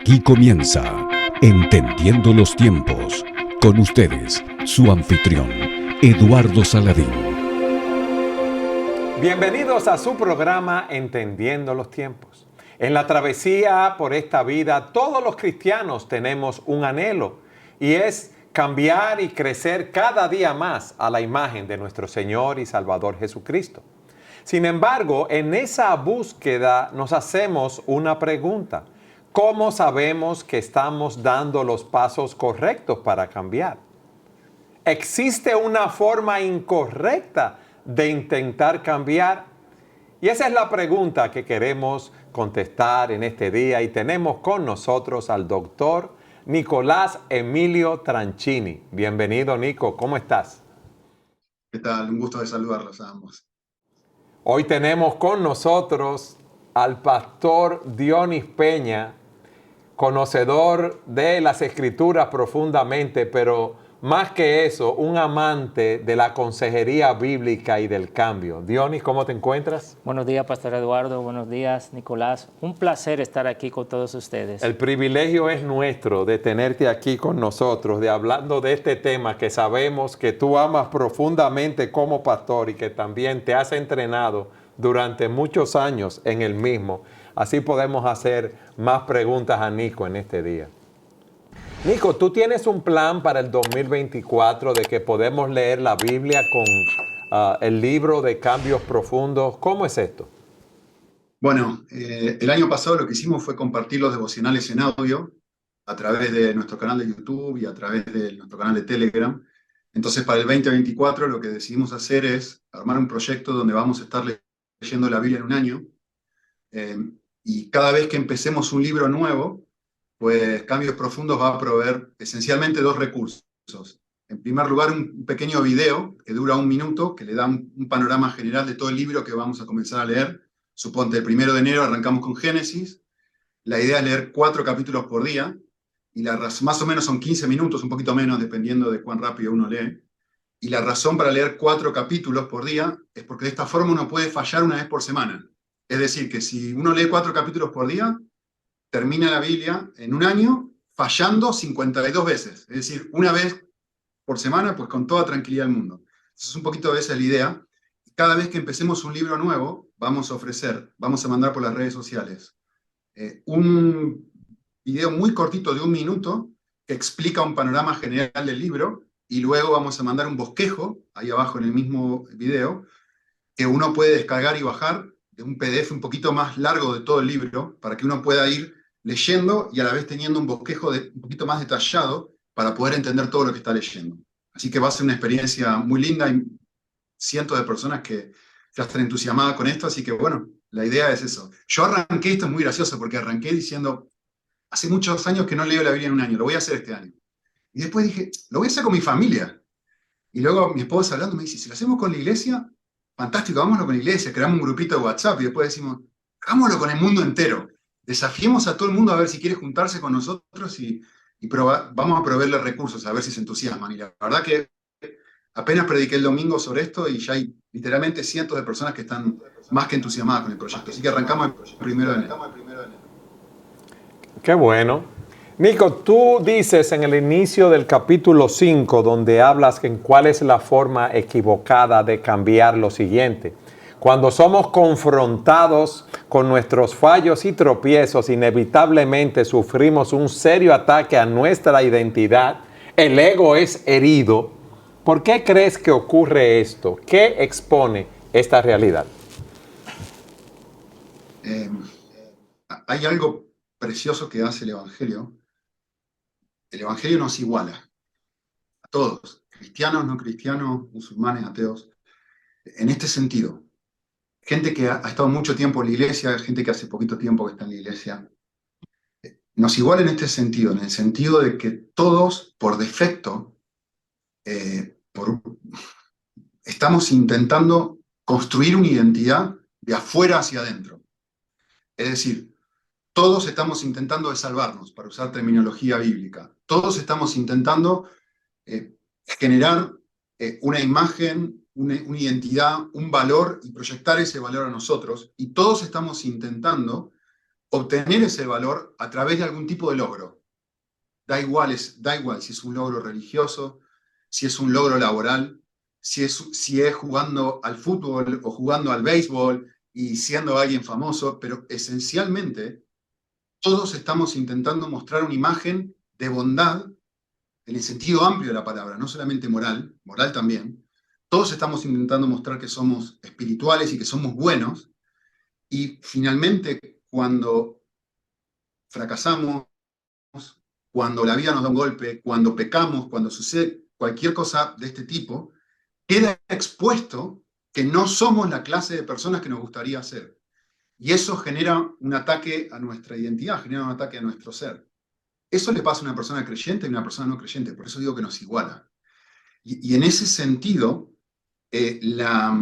Aquí comienza Entendiendo los Tiempos. Con ustedes, su anfitrión, Eduardo Saladín. Bienvenidos a su programa Entendiendo los Tiempos. En la travesía por esta vida, todos los cristianos tenemos un anhelo y es cambiar y crecer cada día más a la imagen de nuestro Señor y Salvador Jesucristo. Sin embargo, en esa búsqueda nos hacemos una pregunta. ¿Cómo sabemos que estamos dando los pasos correctos para cambiar? ¿Existe una forma incorrecta de intentar cambiar? Y esa es la pregunta que queremos contestar en este día y tenemos con nosotros al doctor Nicolás Emilio Tranchini. Bienvenido, Nico. ¿Cómo estás? ¿Qué tal? Un gusto de saludarlos a ambos. Hoy tenemos con nosotros al pastor Dionis Peña, conocedor de las Escrituras profundamente, pero más que eso, un amante de la consejería bíblica y del cambio. Dionis, ¿cómo te encuentras? Buenos días, Pastor Eduardo. Buenos días, Nicolás. Un placer estar aquí con todos ustedes. El privilegio es nuestro de tenerte aquí con nosotros, de hablando de este tema que sabemos que tú amas profundamente como pastor y que también te has entrenado durante muchos años en el mismo. Así podemos hacer más preguntas a Nico en este día. Nico, ¿tú tienes un plan para el 2024 de que podemos leer la Biblia con el libro de Cambios Profundos? ¿Cómo es esto? Bueno, el año pasado lo que hicimos fue compartir los devocionales en audio a través de nuestro canal de YouTube y a través de nuestro canal de Telegram. Entonces, para el 2024 lo que decidimos hacer es armar un proyecto donde vamos a estar leyendo la Biblia en un año. Y cada vez que empecemos un libro nuevo, pues Cambios Profundos va a proveer esencialmente dos recursos. En primer lugar, un pequeño video que dura 1 minuto, que le da un panorama general de todo el libro que vamos a comenzar a leer. Suponte, el 1 de enero arrancamos con Génesis. La idea es leer 4 capítulos por día, y más o menos son 15 minutos, un poquito menos, dependiendo de cuán rápido uno lee. Y la razón para leer 4 capítulos por día es porque de esta forma uno puede fallar una vez por semana. Es decir, que si uno lee 4 capítulos por día, termina la Biblia en un año fallando 52 veces. Es decir, una vez por semana, pues con toda tranquilidad del mundo. Esa es un poquito de esa la idea. Cada vez que empecemos un libro nuevo, vamos a mandar por las redes sociales un video muy cortito de 1 minuto que explica un panorama general del libro, y luego vamos a mandar un bosquejo, ahí abajo en el mismo video, que uno puede descargar y bajar de un PDF un poquito más largo de todo el libro, para que uno pueda ir leyendo y a la vez teniendo un bosquejo un poquito más detallado para poder entender todo lo que está leyendo. Así que va a ser una experiencia muy linda. Hay cientos de personas que ya están entusiasmadas con esto, así que bueno, la idea es eso. Yo arranqué, esto es muy gracioso, porque arranqué diciendo, hace muchos años que no leo la Biblia en un año, lo voy a hacer este año. Y después dije, lo voy a hacer con mi familia. Y luego mi esposa hablando me dice, si lo hacemos con la iglesia, fantástico, hagámoslo con la iglesia, creamos un grupito de WhatsApp y después decimos, hagámoslo con el mundo entero. Desafiemos a todo el mundo a ver si quiere juntarse con nosotros y vamos a proveerle recursos, a ver si se entusiasman. Y la verdad que apenas prediqué el domingo sobre esto y ya hay literalmente cientos de personas que están más que entusiasmadas con el proyecto. Así que arrancamos el 1 de enero. Qué bueno. Nico, tú dices en el inicio del capítulo 5, donde hablas en cuál es la forma equivocada de cambiar lo siguiente. Cuando somos confrontados con nuestros fallos y tropiezos, inevitablemente sufrimos un serio ataque a nuestra identidad. El ego es herido. ¿Por qué crees que ocurre esto? ¿Qué expone esta realidad? Hay algo precioso que hace el Evangelio. El Evangelio nos iguala a todos, cristianos, no cristianos, musulmanes, ateos. En este sentido, gente que ha estado mucho tiempo en la iglesia, gente que hace poquito tiempo que está en la iglesia, nos iguala en este sentido, en el sentido de que todos, por defecto, estamos intentando construir una identidad de afuera hacia adentro. Es decir, todos estamos intentando de salvarnos, para usar terminología bíblica. Todos estamos intentando generar una imagen, una identidad, un valor, y proyectar ese valor a nosotros. Y todos estamos intentando obtener ese valor a través de algún tipo de logro. Da igual si es un logro religioso, si es un logro laboral, si es jugando al fútbol o jugando al béisbol y siendo alguien famoso, pero esencialmente todos estamos intentando mostrar una imagen de bondad en el sentido amplio de la palabra, no solamente moral, moral también. Todos estamos intentando mostrar que somos espirituales y que somos buenos, y finalmente cuando fracasamos, cuando la vida nos da un golpe, cuando pecamos, cuando sucede cualquier cosa de este tipo, queda expuesto que no somos la clase de personas que nos gustaría ser. Y eso genera un ataque a nuestra identidad, genera un ataque a nuestro ser. Eso le pasa a una persona creyente y a una persona no creyente, por eso digo que nos iguala. Y en ese sentido, la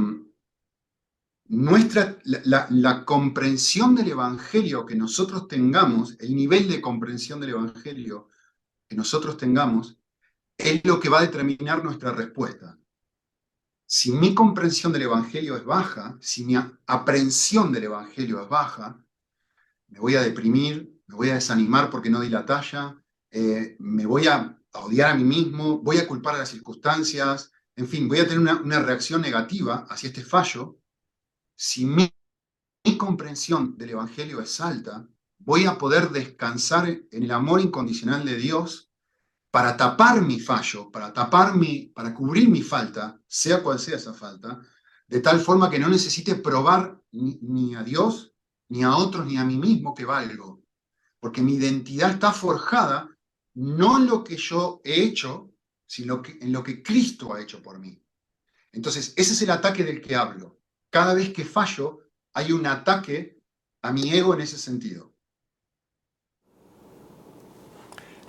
comprensión del Evangelio que nosotros tengamos, el nivel de comprensión del Evangelio que nosotros tengamos, es lo que va a determinar nuestra respuesta. Si mi comprensión del Evangelio es baja, si mi aprehensión del Evangelio es baja, me voy a deprimir, me voy a desanimar porque no di la talla, me voy a odiar a mí mismo, voy a culpar a las circunstancias, en fin, voy a tener una reacción negativa hacia este fallo. Si mi comprensión del Evangelio es alta, voy a poder descansar en el amor incondicional de Dios para tapar mi fallo, para cubrir mi falta, sea cual sea esa falta, de tal forma que no necesite probar ni a Dios, ni a otros, ni a mí mismo que valgo. Porque mi identidad está forjada no en lo que yo he hecho, sino en lo que Cristo ha hecho por mí. Entonces, ese es el ataque del que hablo. Cada vez que fallo, hay un ataque a mi ego en ese sentido.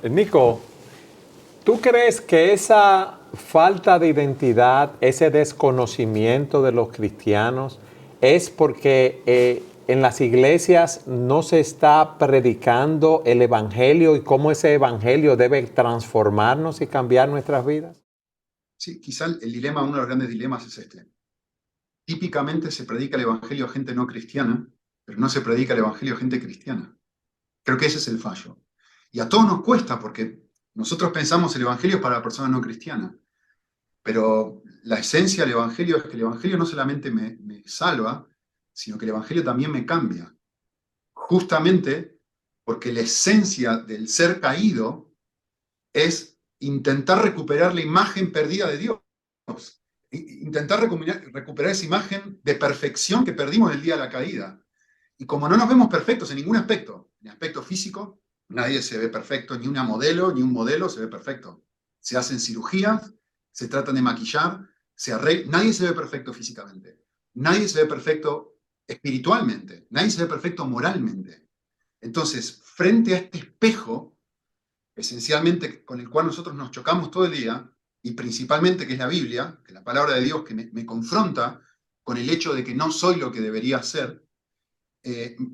Nico, ¿tú crees que esa falta de identidad, ese desconocimiento de los cristianos, es porque en las iglesias no se está predicando el Evangelio y cómo ese Evangelio debe transformarnos y cambiar nuestras vidas? Sí, quizá el dilema, uno de los grandes dilemas es este. Típicamente se predica el Evangelio a gente no cristiana, pero no se predica el Evangelio a gente cristiana. Creo que ese es el fallo. Y a todos nos cuesta porque nosotros pensamos el Evangelio es para la persona no cristiana. Pero la esencia del Evangelio es que el Evangelio no solamente me salva, sino que el Evangelio también me cambia. Justamente porque la esencia del ser caído es intentar recuperar la imagen perdida de Dios. Intentar recuperar esa imagen de perfección que perdimos el día de la caída. Y como no nos vemos perfectos en ningún aspecto, en aspecto físico, nadie se ve perfecto, ni una modelo, ni un modelo se ve perfecto. Se hacen cirugías, se tratan de maquillar, nadie se ve perfecto físicamente. Nadie se ve perfecto espiritualmente. Nadie se ve perfecto moralmente. Entonces, frente a este espejo, esencialmente con el cual nosotros nos chocamos todo el día, y principalmente que es la Biblia, que es la palabra de Dios que me confronta con el hecho de que no soy lo que debería ser,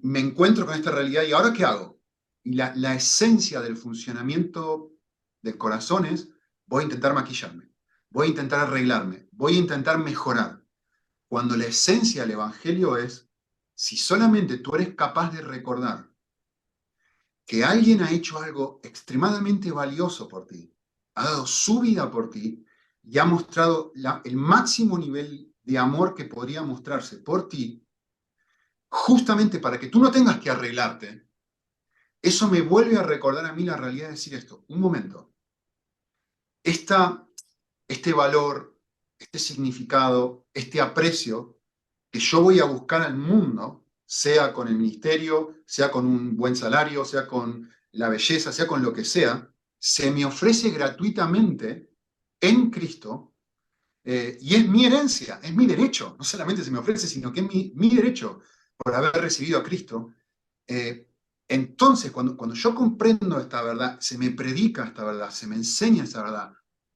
me encuentro con esta realidad y ¿ahora qué hago? Y la esencia del funcionamiento del corazón es, voy a intentar maquillarme, voy a intentar arreglarme, voy a intentar mejorar. Cuando la esencia del Evangelio es, si solamente tú eres capaz de recordar que alguien ha hecho algo extremadamente valioso por ti, ha dado su vida por ti y ha mostrado el máximo nivel de amor que podría mostrarse por ti, justamente para que tú no tengas que arreglarte, eso me vuelve a recordar a mí la realidad de decir esto. Un momento. Este valor, este significado, este aprecio que yo voy a buscar al mundo, sea con el ministerio, sea con un buen salario, sea con la belleza, sea con lo que sea, se me ofrece gratuitamente en Cristo, y es mi herencia, es mi derecho. No solamente se me ofrece, sino que es mi derecho por haber recibido a Cristo. Entonces, cuando yo comprendo esta verdad, se me predica esta verdad, se me enseña esta verdad,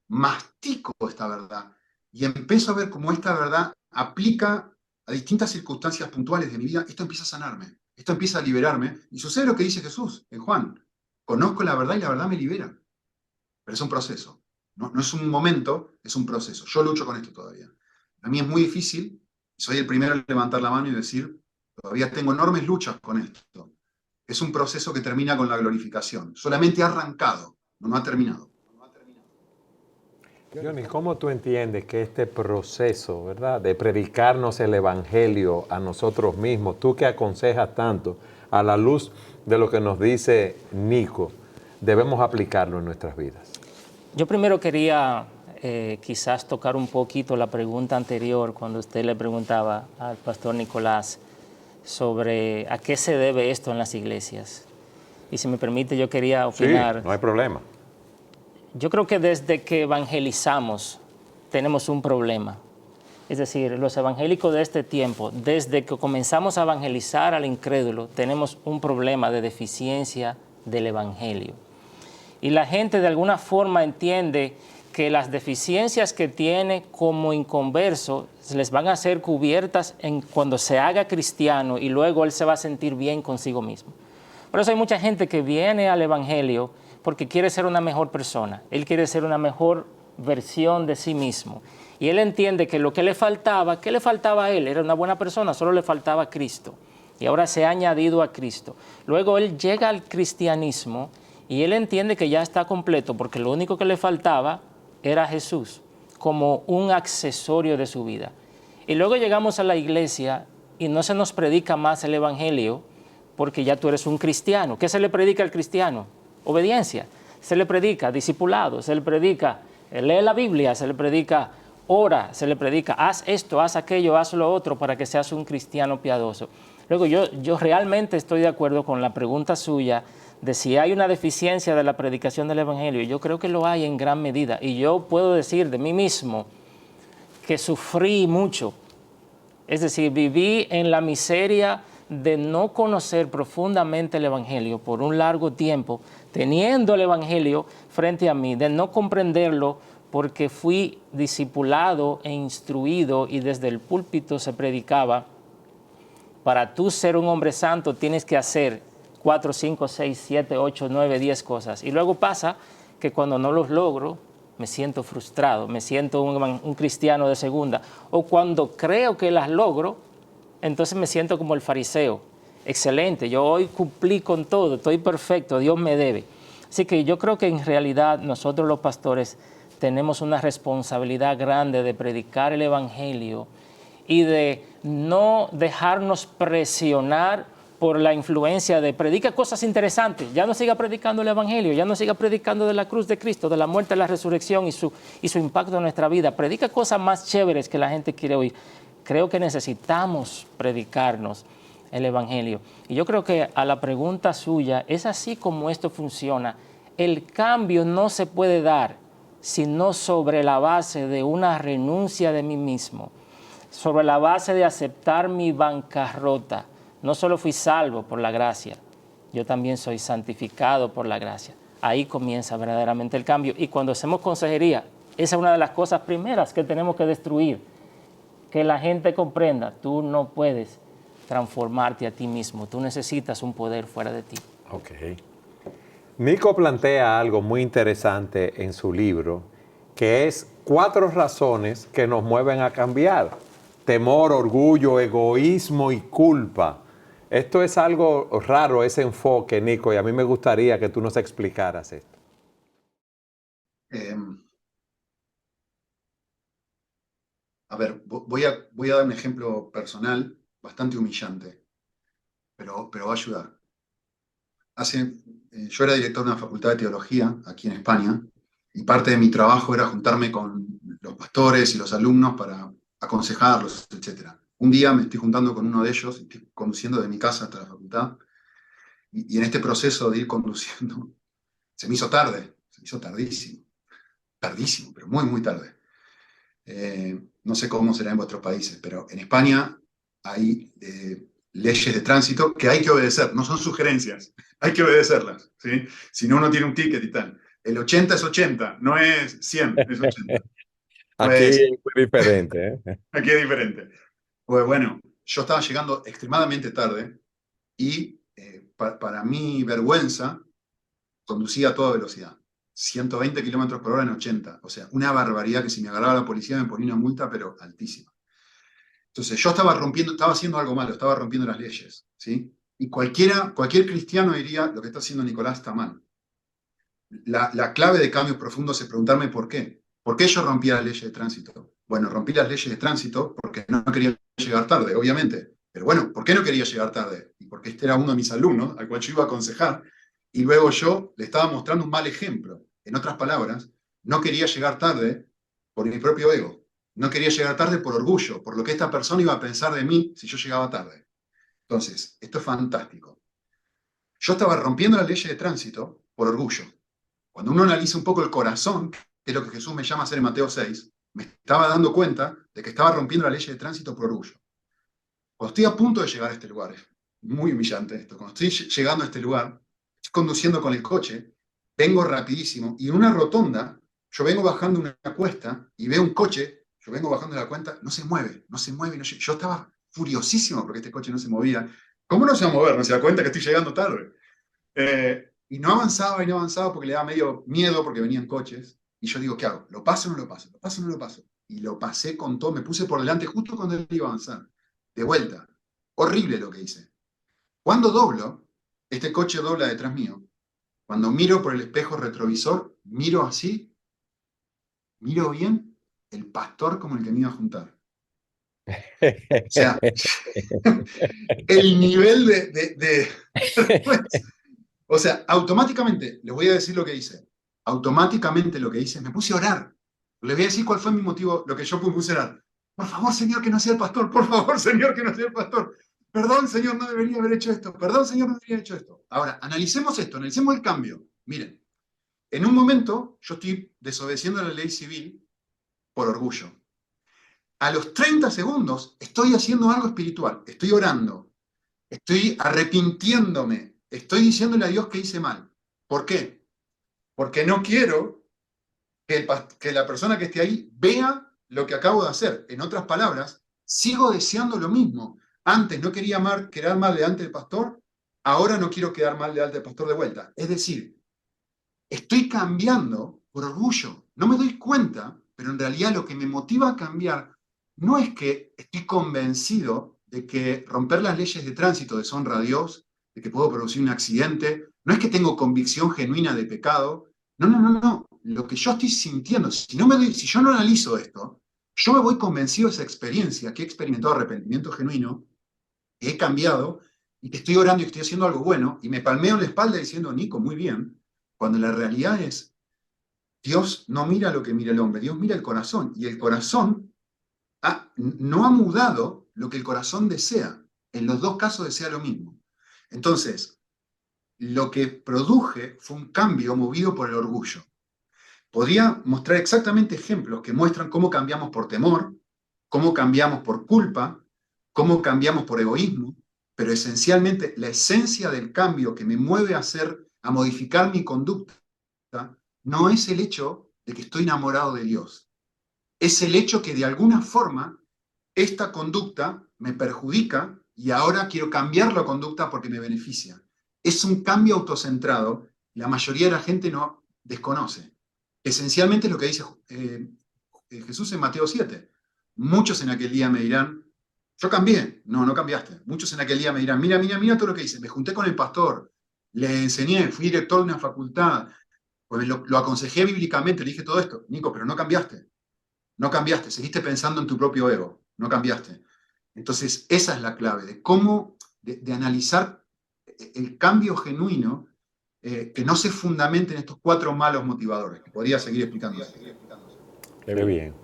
mastico esta verdad y empiezo a ver cómo esta verdad aplica a distintas circunstancias puntuales de mi vida, esto empieza a sanarme, esto empieza a liberarme, y sucede lo que dice Jesús en Juan: conozco la verdad y la verdad me libera. Pero es un proceso, no es un momento, es un proceso. Yo lucho con esto todavía. A mí es muy difícil, y soy el primero en levantar la mano y decir, todavía tengo enormes luchas con esto. es un proceso que termina con la glorificación. Solamente ha arrancado, no ha terminado. Johnny, ¿cómo tú entiendes que este proceso, ¿verdad?, de predicarnos el Evangelio a nosotros mismos, tú que aconsejas tanto, a la luz de lo que nos dice Nico, debemos aplicarlo en nuestras vidas? Yo primero quería quizás tocar un poquito la pregunta anterior cuando usted le preguntaba al pastor Nicolás sobre a qué se debe esto en las iglesias. Y si me permite, yo quería opinar. Sí, no hay problema. Yo creo que desde que evangelizamos tenemos un problema. Es decir, los evangélicos de este tiempo, desde que comenzamos a evangelizar al incrédulo, tenemos un problema de deficiencia del evangelio. Y la gente de alguna forma entiende que las deficiencias que tiene como inconverso les van a ser cubiertas cuando se haga cristiano y luego él se va a sentir bien consigo mismo. Por eso hay mucha gente que viene al evangelio porque quiere ser una mejor persona. Él quiere ser una mejor versión de sí mismo. Y él entiende que lo que le faltaba, ¿qué le faltaba a él? Era una buena persona, solo le faltaba a Cristo. Y ahora se ha añadido a Cristo. Luego él llega al cristianismo y él entiende que ya está completo porque lo único que le faltaba era Jesús como un accesorio de su vida. Y luego llegamos a la iglesia y no se nos predica más el evangelio porque ya tú eres un cristiano. ¿Qué se le predica al cristiano? Obediencia. Se le predica discipulado, se le predica lee la Biblia, se le predica ora, se le predica haz esto, haz aquello, haz lo otro para que seas un cristiano piadoso. Luego yo realmente estoy de acuerdo con la pregunta suya de si hay una deficiencia de la predicación del evangelio. Yo creo que lo hay en gran medida y yo puedo decir de mí mismo que sufrí mucho. Es decir, viví en la miseria de no conocer profundamente el evangelio por un largo tiempo, teniendo el evangelio frente a mí, de no comprenderlo porque fui discipulado e instruido y desde el púlpito se predicaba: para tú ser un hombre santo tienes que hacer 4, 5, 6, 7, 8, 9, 10 cosas. Y luego pasa que cuando no los logro, me siento frustrado, me siento un cristiano de segunda. O cuando creo que las logro, entonces me siento como el fariseo. Excelente, yo hoy cumplí con todo, estoy perfecto, Dios me debe. Así que yo creo que en realidad nosotros los pastores tenemos una responsabilidad grande de predicar el evangelio y de no dejarnos presionar por la influencia de predica cosas interesantes, ya no siga predicando el evangelio, ya no siga predicando de la cruz de Cristo, de la muerte, la resurrección y su impacto en nuestra vida. Predica cosas más chéveres que la gente quiere oír. Creo que necesitamos predicarnos el evangelio. Y yo creo que a la pregunta suya, es así como esto funciona. El cambio no se puede dar sino sobre la base de una renuncia de mí mismo, sobre la base de aceptar mi bancarrota. No solo fui salvo por la gracia, yo también soy santificado por la gracia. Ahí comienza verdaderamente el cambio. Y cuando hacemos consejería, esa es una de las cosas primeras que tenemos que destruir. Que la gente comprenda, tú no puedes transformarte a ti mismo, tú necesitas un poder fuera de ti. Ok. Nico plantea algo muy interesante en su libro, que es 4 razones que nos mueven a cambiar: temor, orgullo, egoísmo y culpa. Esto es algo raro, ese enfoque, Nico, y a mí me gustaría que tú nos explicaras esto. A ver, voy a dar un ejemplo personal bastante humillante, pero va a ayudar. Yo era director de una facultad de teología aquí en España y parte de mi trabajo era juntarme con los pastores y los alumnos para aconsejarlos, etc. Un día me estoy juntando con uno de ellos, estoy conduciendo de mi casa hasta la facultad y en este proceso de ir conduciendo se me hizo tarde, se me hizo tardísimo, pero muy, muy tarde. No sé cómo será en vuestros países, pero en España hay leyes de tránsito que hay que obedecer, no son sugerencias, hay que obedecerlas, ¿sí? Si no, uno tiene un ticket y tal. El 80 es 80, no es 100, es 80. Aquí Pues, es muy diferente, ¿eh? aquí es diferente. Pues bueno, yo estaba llegando extremadamente tarde y para mi vergüenza conducía a toda velocidad. 120 kilómetros por hora en 80. O sea, una barbaridad que si me agarraba la policía me ponía una multa, pero altísima. Entonces yo estaba haciendo algo malo, estaba rompiendo las leyes, ¿sí? Y cualquier cristiano diría, lo que está haciendo Nicolás está mal. La clave de cambios profundos es preguntarme por qué. ¿Por qué yo rompí las leyes de tránsito? Bueno, rompí las leyes de tránsito porque no quería llegar tarde, obviamente. Pero bueno, ¿por qué no quería llegar tarde? Y porque este era uno de mis alumnos al cual yo iba a aconsejar, y luego yo le estaba mostrando un mal ejemplo. En otras palabras, no quería llegar tarde por mi propio ego. No quería llegar tarde por orgullo, por lo que esta persona iba a pensar de mí si yo llegaba tarde. Entonces, esto es fantástico. Yo estaba rompiendo las leyes de tránsito por orgullo. Cuando uno analiza un poco el corazón, que es lo que Jesús me llama a hacer en Mateo 6, me estaba dando cuenta de que estaba rompiendo las leyes de tránsito por orgullo. Cuando estoy a punto de llegar a este lugar, es muy humillante esto, cuando estoy llegando a este lugar, estoy conduciendo con el coche, vengo rapidísimo, y en una rotonda, yo vengo bajando una cuesta y veo un coche, yo vengo bajando la cuenta, no se mueve. Yo estaba furiosísimo porque este coche no se movía. ¿Cómo no se va a mover? No se da cuenta que estoy llegando tarde. Y no avanzaba porque le daba medio miedo porque venían coches. Y yo digo, ¿qué hago? ¿Lo paso o no lo paso? ¿Lo paso o no lo paso? Y lo pasé con todo, me puse por delante justo cuando él iba a avanzar. De vuelta. Horrible lo que hice. Cuando doblo, este coche dobla detrás mío. Cuando miro por el espejo retrovisor, miro así, miro bien, el pastor como el que me iba a juntar. O sea, el nivel de o sea, automáticamente, les voy a decir lo que hice. Automáticamente lo que hice, me puse a orar. Les voy a decir cuál fue mi motivo, lo que yo puse a orar. Por favor, Señor, que no sea el pastor. Por favor, Señor, que no sea el pastor. Perdón, Señor, no debería haber hecho esto. Perdón, Señor, no debería haber hecho esto. Ahora, analicemos esto, analicemos el cambio. Miren, en un momento yo estoy desobedeciendo la ley civil por orgullo. A los 30 segundos estoy haciendo algo espiritual. Estoy orando. Estoy arrepintiéndome. Estoy diciéndole a Dios que hice mal. ¿Por qué? Porque no quiero que la persona que esté ahí vea lo que acabo de hacer. En otras palabras, sigo deseando lo mismo. Antes no quería quedar mal delante del pastor, ahora no quiero quedar mal delante del pastor de vuelta. Es decir, estoy cambiando por orgullo. No me doy cuenta, pero en realidad lo que me motiva a cambiar no es que estoy convencido de que romper las leyes de tránsito deshonra a Dios, de que puedo producir un accidente, no es que tengo convicción genuina de pecado. No. Lo que yo estoy sintiendo, si yo no analizo esto, yo me voy convencido de esa experiencia, que he experimentado arrepentimiento genuino, que he cambiado, y que estoy orando y que estoy haciendo algo bueno, y me palmeo en la espalda diciendo, Nico, muy bien, cuando la realidad es, Dios no mira lo que mira el hombre, Dios mira el corazón, y el corazón no ha mudado lo que el corazón desea. En los dos casos desea lo mismo. Entonces, lo que produje fue un cambio movido por el orgullo. Podría mostrar exactamente ejemplos que muestran cómo cambiamos por temor, cómo cambiamos por culpa, cómo cambiamos por egoísmo, pero esencialmente la esencia del cambio que me mueve a modificar mi conducta no es el hecho de que estoy enamorado de Dios. Es el hecho que de alguna forma esta conducta me perjudica y ahora quiero cambiar la conducta porque me beneficia. Es un cambio autocentrado, la mayoría de la gente no desconoce. Esencialmente es lo que dice Jesús en Mateo 7. Muchos en aquel día me dirán, yo cambié. No cambiaste. Muchos en aquel día me dirán, mira todo lo que hice. Me junté con el pastor, le enseñé, fui director de una facultad, pues lo aconsejé bíblicamente, le dije todo esto. Nico, pero no cambiaste. No cambiaste, seguiste pensando en tu propio ego. No cambiaste. Entonces, esa es la clave de cómo, de analizar el cambio genuino que no se fundamenta en estos 4 malos motivadores, que podría seguir explicando. Qué bien.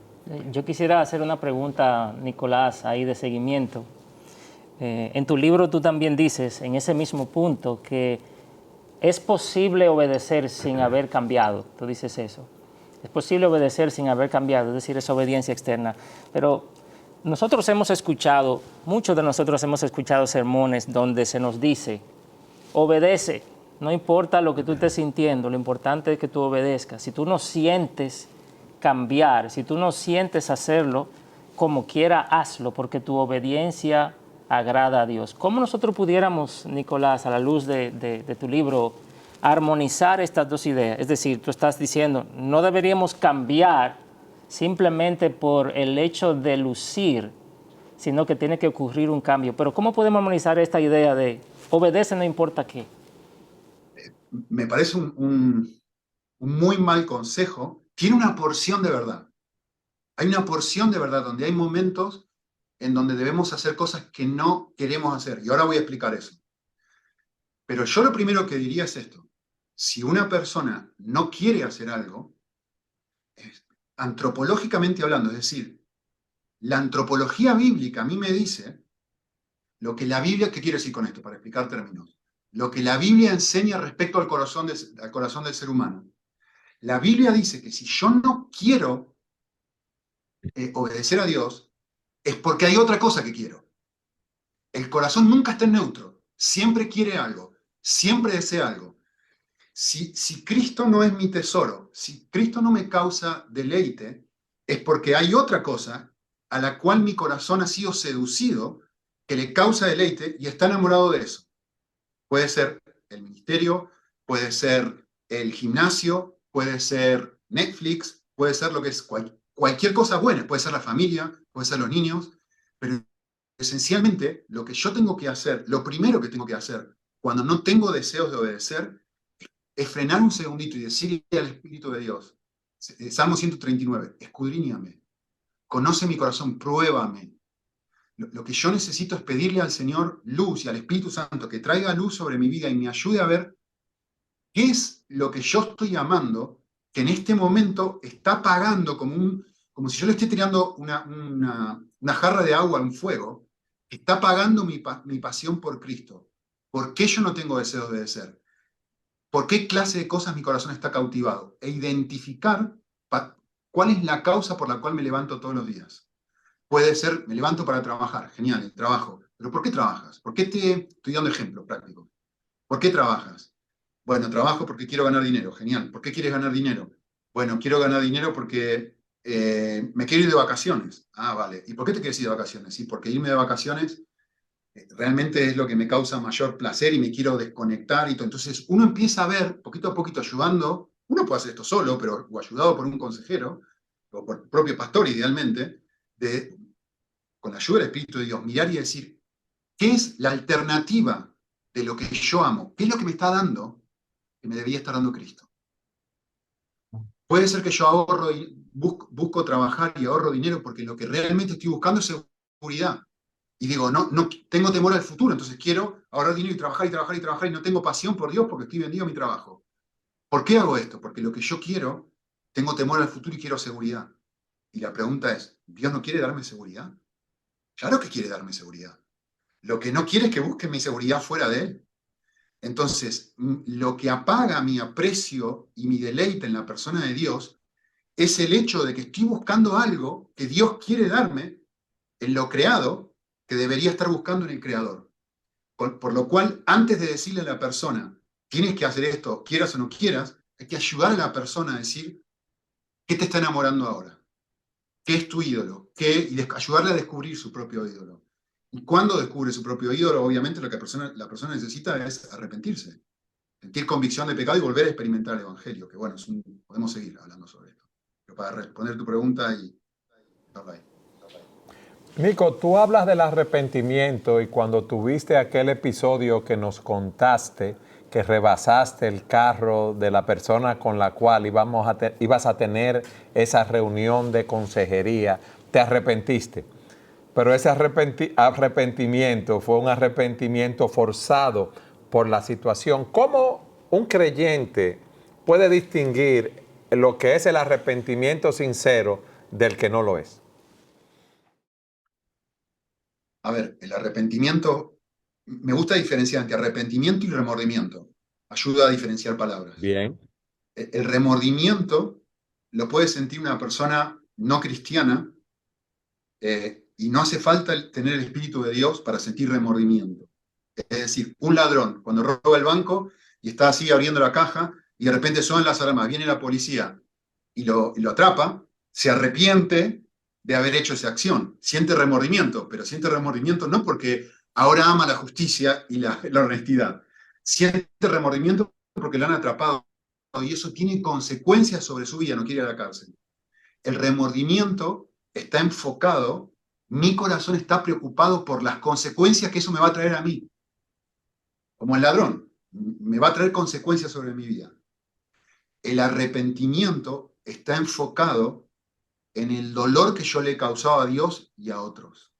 Yo quisiera hacer una pregunta, Nicolás, ahí de seguimiento. En tu libro tú también dices, en ese mismo punto, que es posible obedecer sin haber cambiado. Tú dices eso. Es posible obedecer sin haber cambiado, es decir, esa obediencia externa. Pero nosotros hemos escuchado, muchos de nosotros hemos escuchado sermones donde se nos dice, obedece, no importa lo que tú estés sintiendo, lo importante es que tú obedezcas. Si tú no sientes cambiar, si tú no sientes hacerlo, como quiera hazlo, porque tu obediencia agrada a Dios. ¿Cómo nosotros pudiéramos, Nicolás, a la luz de tu libro, armonizar estas dos ideas? Es decir, tú estás diciendo, no deberíamos cambiar simplemente por el hecho de lucir sino que tiene que ocurrir un cambio. Pero ¿cómo podemos armonizar esta idea de obedece no importa qué? Me parece un muy mal consejo. Tiene una porción de verdad. Hay una porción de verdad donde hay momentos en donde debemos hacer cosas que no queremos hacer. Y ahora voy a explicar eso. Pero yo lo primero que diría es esto. Si una persona no quiere hacer algo, antropológicamente hablando, es decir, la antropología bíblica a mí me dice lo que la Biblia, ¿qué quiero decir con esto? Para explicar términos. Lo que la Biblia enseña respecto al corazón del ser humano. La Biblia dice que si yo no quiero obedecer a Dios, es porque hay otra cosa que quiero. El corazón nunca está en neutro, siempre quiere algo, siempre desea algo. Si Cristo no es mi tesoro, si Cristo no me causa deleite, es porque hay otra cosa a la cual mi corazón ha sido seducido, que le causa deleite y está enamorado de eso. Puede ser el ministerio, puede ser el gimnasio, puede ser Netflix, puede ser lo que es cualquier cosa buena, puede ser la familia, puede ser los niños, pero esencialmente lo que yo tengo que hacer, lo primero que tengo que hacer cuando no tengo deseos de obedecer, es frenar un segundito y decirle al Espíritu de Dios, Salmo 139, escudriñame, conoce mi corazón, pruébame. Lo que yo necesito es pedirle al Señor luz y al Espíritu Santo que traiga luz sobre mi vida y me ayude a ver qué es lo que yo estoy amando, que en este momento está apagando como si yo le esté tirando una jarra de agua en fuego, está apagando mi pasión por Cristo. ¿Por qué yo no tengo deseos de obedecer? ¿Por qué clase de cosas mi corazón está cautivado? E identificar cuál es la causa por la cual me levanto todos los días. Puede ser, me levanto para trabajar, genial, el trabajo. ¿Pero por qué trabajas? ¿Por qué estoy dando ejemplo práctico? ¿Por qué trabajas? Bueno, trabajo porque quiero ganar dinero, genial. ¿Por qué quieres ganar dinero? Bueno, quiero ganar dinero porque me quiero ir de vacaciones. Ah, vale. ¿Y por qué te quieres ir de vacaciones? Sí, porque irme de vacaciones realmente es lo que me causa mayor placer y me quiero desconectar y todo. Entonces uno empieza a ver, poquito a poquito ayudando, uno puede hacer esto solo, pero o ayudado por un consejero, o por el propio pastor idealmente, con la ayuda del Espíritu de Dios, mirar y decir, ¿qué es la alternativa de lo que yo amo? ¿Qué es lo que me está dando que me debería estar dando Cristo? Puede ser que yo ahorro y busco trabajar y ahorro dinero porque lo que realmente estoy buscando es seguridad. Y digo, no tengo temor al futuro, entonces quiero ahorrar dinero y trabajar y trabajar y trabajar y no tengo pasión por Dios porque estoy vendido a mi trabajo. ¿Por qué hago esto? Porque lo que yo quiero, tengo temor al futuro y quiero seguridad. Y la pregunta es, ¿Dios no quiere darme seguridad? Claro que quiere darme seguridad. Lo que no quiere es que busque mi seguridad fuera de Él. Entonces, lo que apaga mi aprecio y mi deleite en la persona de Dios es el hecho de que estoy buscando algo que Dios quiere darme en lo creado, que debería estar buscando en el Creador. Por lo cual, antes de decirle a la persona, tienes que hacer esto, quieras o no quieras, hay que ayudar a la persona a decir, ¿qué te está enamorando ahora? ¿Qué es tu ídolo? Y ayudarle a descubrir su propio ídolo. Y cuando descubre su propio ídolo, obviamente lo que la persona necesita es arrepentirse, sentir convicción de pecado y volver a experimentar el Evangelio, que bueno, podemos seguir hablando sobre esto. Pero para responder tu pregunta y dejarla ahí. Nico, tú hablas del arrepentimiento y cuando tuviste aquel episodio que nos contaste, que rebasaste el carro de la persona con la cual ibas a tener esa reunión de consejería, te arrepentiste. Pero ese arrepentimiento fue un arrepentimiento forzado por la situación. ¿Cómo un creyente puede distinguir lo que es el arrepentimiento sincero del que no lo es? A ver, el arrepentimiento, me gusta diferenciar entre arrepentimiento y remordimiento. Ayuda a diferenciar palabras. Bien. El remordimiento lo puede sentir una persona no cristiana y no hace falta tener el Espíritu de Dios para sentir remordimiento. Es decir, un ladrón, cuando roba el banco y está así abriendo la caja y de repente suenan las alarmas, viene la policía y lo atrapa, se arrepiente de haber hecho esa acción. Siente remordimiento, pero siente remordimiento no porque ahora ama la justicia y la honestidad. Siente remordimiento porque lo han atrapado y eso tiene consecuencias sobre su vida, no quiere ir a la cárcel. El remordimiento está enfocado Mi corazón está preocupado por las consecuencias que eso me va a traer a mí. Como el ladrón, me va a traer consecuencias sobre mi vida. El arrepentimiento está enfocado en el dolor que yo le he causado a Dios y a otros.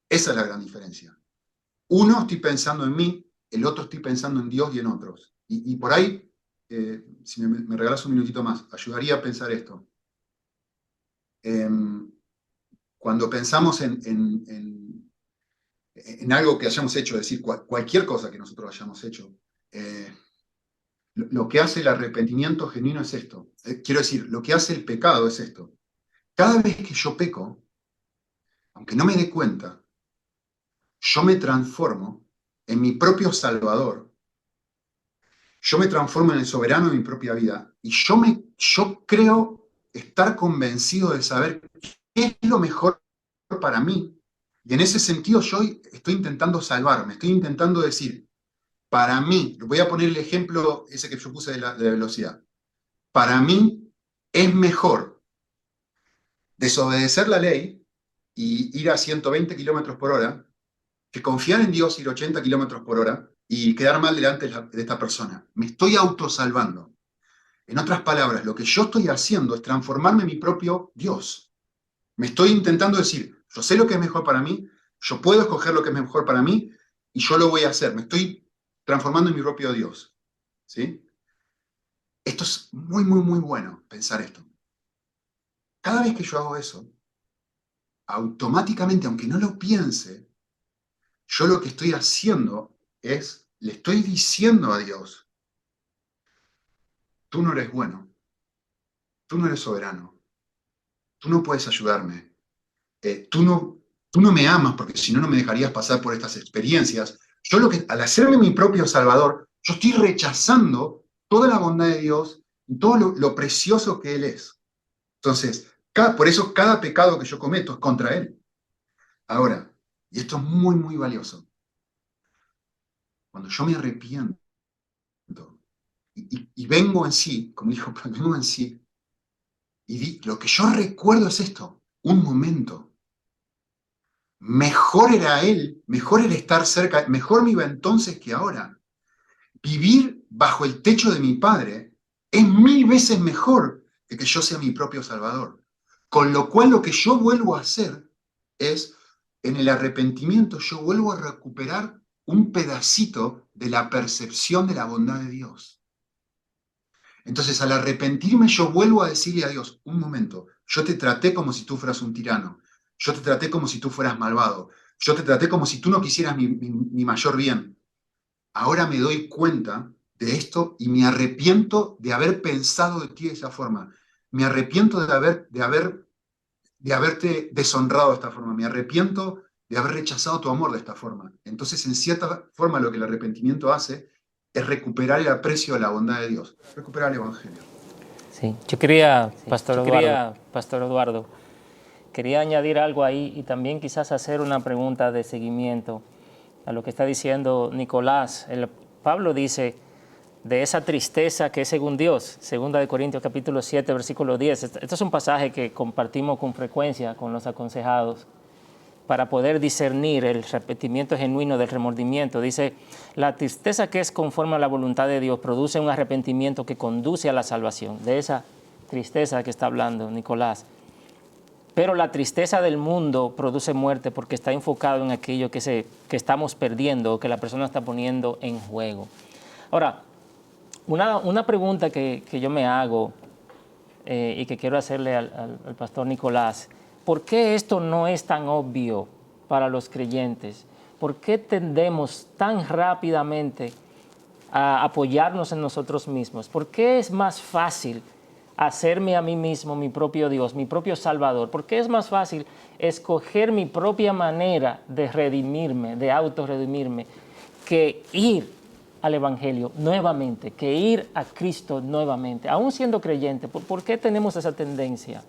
Esa es la gran diferencia. Uno estoy pensando en mí, el otro estoy pensando en Dios y en otros. Y por ahí, si me regalas un minutito más, ayudaría a pensar esto. Cuando pensamos en algo que hayamos hecho, es decir, cualquier cosa que nosotros hayamos hecho, lo que hace el arrepentimiento genuino es esto. Quiero decir, lo que hace el pecado es esto. Cada vez que yo peco, aunque no me dé cuenta, yo me transformo en mi propio Salvador. Yo me transformo en el soberano de mi propia vida. Y yo creo estar convencido de saber qué es lo mejor para mí. Y en ese sentido yo estoy intentando salvarme, estoy intentando decir, para mí, voy a poner el ejemplo ese que yo puse de la velocidad. Para mí es mejor desobedecer la ley y ir a 120 kilómetros por hora que confiar en Dios, ir a 80 kilómetros por hora y quedar mal delante de esta persona. Me estoy autosalvando. En otras palabras, lo que yo estoy haciendo es transformarme en mi propio Dios. Me estoy intentando decir, yo sé lo que es mejor para mí, yo puedo escoger lo que es mejor para mí y yo lo voy a hacer. Me estoy transformando en mi propio Dios. ¿Sí? Esto es muy, muy, muy bueno, pensar esto. Cada vez que yo hago eso, automáticamente, aunque no lo piense, yo lo que estoy haciendo es, le estoy diciendo a Dios, tú no eres bueno, tú no eres soberano, tú no puedes ayudarme, tú no me amas porque si no, no me dejarías pasar por estas experiencias. Al hacerme mi propio Salvador, yo estoy rechazando toda la bondad de Dios y todo lo precioso que Él es. Entonces, por eso cada pecado que yo cometo es contra Él. Ahora, y esto es muy, muy valioso, cuando yo me arrepiento y vengo en sí, como dijo, vengo en sí, lo que yo recuerdo es esto, un momento. Mejor era Él, mejor era estar cerca, mejor me iba entonces que ahora. Vivir bajo el techo de mi Padre es 1000 veces mejor que yo sea mi propio Salvador. Con lo cual lo que yo vuelvo a hacer es, en el arrepentimiento, yo vuelvo a recuperar un pedacito de la percepción de la bondad de Dios. Entonces, al arrepentirme, yo vuelvo a decirle a Dios, un momento, yo te traté como si tú fueras un tirano, yo te traté como si tú fueras malvado, yo te traté como si tú no quisieras mi mayor bien. Ahora me doy cuenta de esto y me arrepiento de haber pensado de ti de esa forma. Me arrepiento de haberte deshonrado de esta forma. Me arrepiento de haber rechazado tu amor de esta forma. Entonces, en cierta forma, lo que el arrepentimiento hace es recuperar el aprecio de la bondad de Dios, recuperar el Evangelio. Sí, Pastor Eduardo, quería añadir algo ahí y también quizás hacer una pregunta de seguimiento a lo que está diciendo Nicolás. Pablo dice de esa tristeza que es según Dios, 2 Corintios capítulo 7, versículo 10. Este es un pasaje que compartimos con frecuencia con los aconsejados para poder discernir el arrepentimiento genuino del remordimiento. Dice, la tristeza que es conforme a la voluntad de Dios produce un arrepentimiento que conduce a la salvación. De esa tristeza que está hablando Nicolás. Pero la tristeza del mundo produce muerte porque está enfocado en aquello que estamos perdiendo o que la persona está poniendo en juego. Ahora, una pregunta que yo me hago y que quiero hacerle al pastor Nicolás, ¿por qué esto no es tan obvio para los creyentes? ¿Por qué tendemos tan rápidamente a apoyarnos en nosotros mismos? ¿Por qué es más fácil hacerme a mí mismo mi propio Dios, mi propio Salvador? ¿Por qué es más fácil escoger mi propia manera de redimirme, de autorredimirme, que ir al Evangelio nuevamente, que ir a Cristo nuevamente, aún siendo creyente? ¿Por qué tenemos esa tendencia?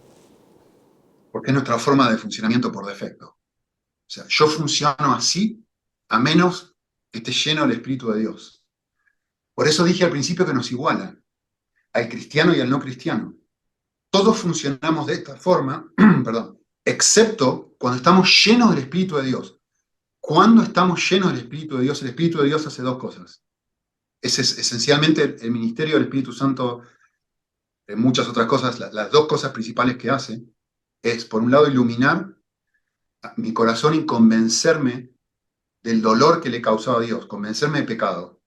Porque es nuestra forma de funcionamiento por defecto. O sea, yo funciono así a menos que esté lleno del Espíritu de Dios. Por eso dije al principio que nos igualan al cristiano y al no cristiano. Todos funcionamos de esta forma, perdón, excepto cuando estamos llenos del Espíritu de Dios. Cuando estamos llenos del Espíritu de Dios, el Espíritu de Dios hace dos cosas. Ese es esencialmente el ministerio del Espíritu Santo, de muchas otras cosas. Las dos cosas principales que hace es, por un lado, iluminar mi corazón y convencerme del dolor que le he causado a Dios, convencerme de pecado.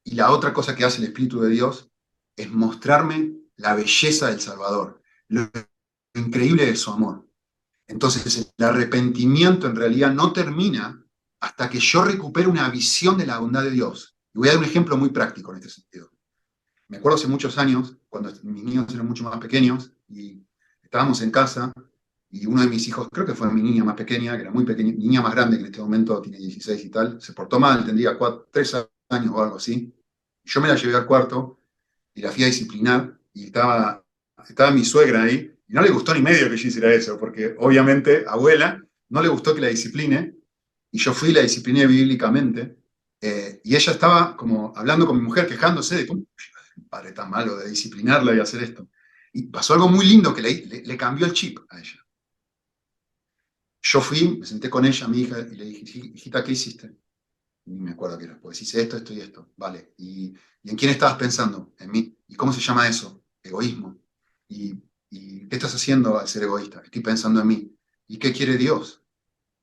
Y la otra cosa que hace el Espíritu de Dios es mostrarme la belleza del Salvador, lo increíble de su amor. Entonces, el arrepentimiento en realidad no termina hasta que yo recupere una visión de la bondad de Dios. Y voy a dar un ejemplo muy práctico en este sentido. Me acuerdo hace muchos años, cuando mis niños eran mucho más pequeños, y estábamos en casa, y uno de mis hijos, creo que fue mi niña más pequeña, que era muy pequeña, mi niña más grande, que en este momento tiene 16 y tal, se portó mal, tendría 3 años o algo así. Yo me la llevé al cuarto y la fui a disciplinar, y estaba mi suegra ahí, y no le gustó ni medio que yo hiciera eso, porque obviamente, abuela, no le gustó que la discipline, y yo fui y la discipliné bíblicamente, y ella estaba como hablando con mi mujer, quejándose de cómo el padre tan malo de disciplinarla y hacer esto. Y pasó algo muy lindo que le cambió el chip a ella. Yo fui, me senté con ella, mi hija, y le dije, hijita, ¿qué hiciste? Y me acuerdo que era, pues hice esto, esto y esto. Vale, ¿y en quién estabas pensando? En mí. ¿Y cómo se llama eso? Egoísmo. ¿Y qué estás haciendo al ser egoísta? Estoy pensando en mí. ¿Y qué quiere Dios?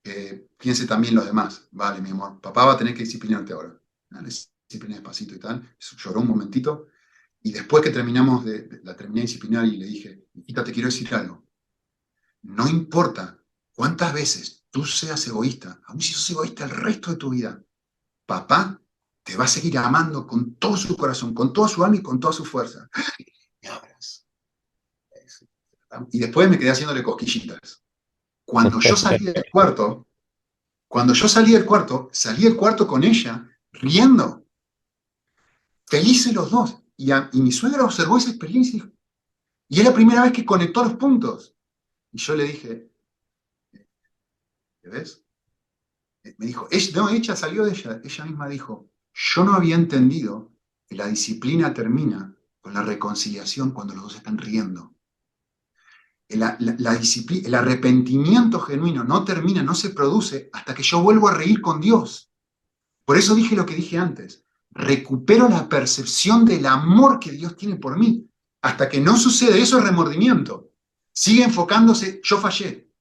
Que piense también los demás. Vale, mi amor, papá va a tener que disciplinarte ahora. Le discipliné despacito y tal. Lloró un momentito. Y después que terminamos, la terminé de disciplinar y le dije, hijita, te quiero decir algo. No importa cuántas veces tú seas egoísta, aun si sos egoísta el resto de tu vida, papá te va a seguir amando con todo su corazón, con toda su alma y con toda su fuerza. Me abras. Y después me quedé haciéndole cosquillitas. Cuando yo salí del cuarto, salí del cuarto con ella, riendo, felices los dos. Y mi suegra observó esa experiencia y es la primera vez que conectó los puntos. Y yo le dije, ¿te ves? Me dijo, ella salió de ella misma dijo, yo no había entendido que la disciplina termina con la reconciliación cuando los dos están riendo. El arrepentimiento genuino no termina, no se produce hasta que yo vuelvo a reír con Dios. Por eso dije lo que dije antes. Recupero la percepción del amor que Dios tiene por mí. Hasta que no sucede eso es remordimiento. Sigue enfocándose, yo fallé,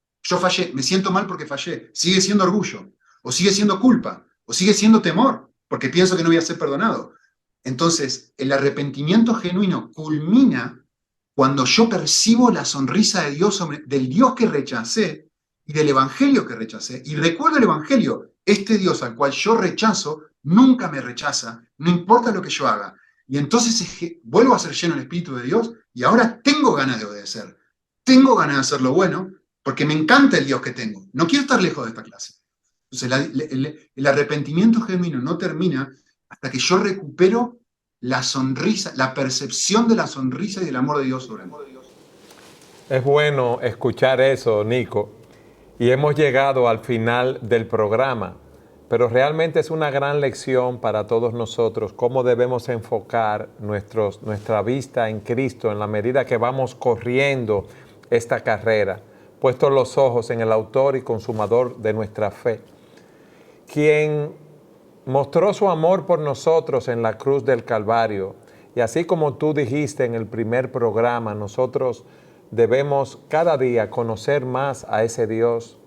me siento mal porque fallé. Sigue siendo orgullo, o sigue siendo culpa, o sigue siendo temor, porque pienso que no voy a ser perdonado. Entonces, el arrepentimiento genuino culmina cuando yo percibo la sonrisa de Dios del Dios que rechacé y del Evangelio que rechacé. Y recuerdo el Evangelio, este Dios al cual yo rechazo, nunca me rechaza, no importa lo que yo haga. Y entonces vuelvo a ser lleno del Espíritu de Dios y ahora tengo ganas de obedecer. Tengo ganas de hacer lo bueno porque me encanta el Dios que tengo. No quiero estar lejos de esta clase. Entonces el arrepentimiento genuino no termina hasta que yo recupero la sonrisa, la percepción de la sonrisa y del amor de Dios sobre mí. Es bueno escuchar eso, Nico. Y hemos llegado al final del programa, pero realmente es una gran lección para todos nosotros cómo debemos enfocar nuestra vista en Cristo en la medida que vamos corriendo esta carrera, puestos los ojos en el autor y consumador de nuestra fe, quien mostró su amor por nosotros en la cruz del Calvario. Y así como tú dijiste en el primer programa, nosotros debemos cada día conocer más a ese Dios,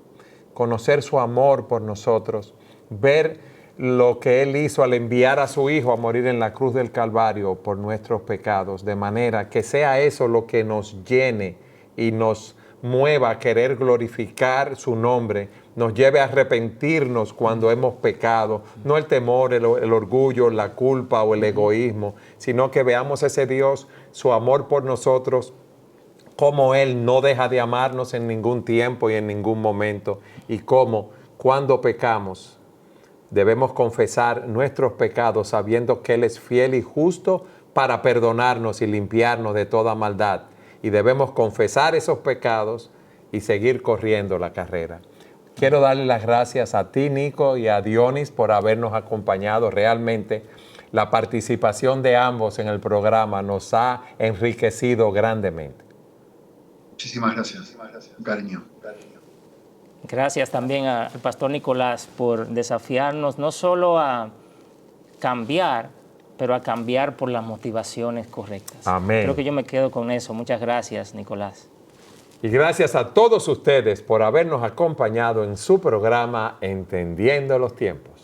conocer su amor por nosotros, ver lo que Él hizo al enviar a su Hijo a morir en la cruz del Calvario por nuestros pecados, de manera que sea eso lo que nos llene y nos mueva a querer glorificar su nombre, nos lleve a arrepentirnos cuando hemos pecado, no el temor, el orgullo, la culpa o el egoísmo, sino que veamos a ese Dios, su amor por nosotros, cómo Él no deja de amarnos en ningún tiempo y en ningún momento, y cómo cuando pecamos debemos confesar nuestros pecados sabiendo que Él es fiel y justo para perdonarnos y limpiarnos de toda maldad. Y debemos confesar esos pecados y seguir corriendo la carrera. Quiero darle las gracias a ti, Nico, y a Dionis por habernos acompañado. Realmente la participación de ambos en el programa nos ha enriquecido grandemente. Muchísimas gracias. Cariño. Gracias también al pastor Nicolás por desafiarnos no solo a cambiar, pero a cambiar por las motivaciones correctas. Amén. Creo que yo me quedo con eso. Muchas gracias, Nicolás. Y gracias a todos ustedes por habernos acompañado en su programa Entendiendo los Tiempos.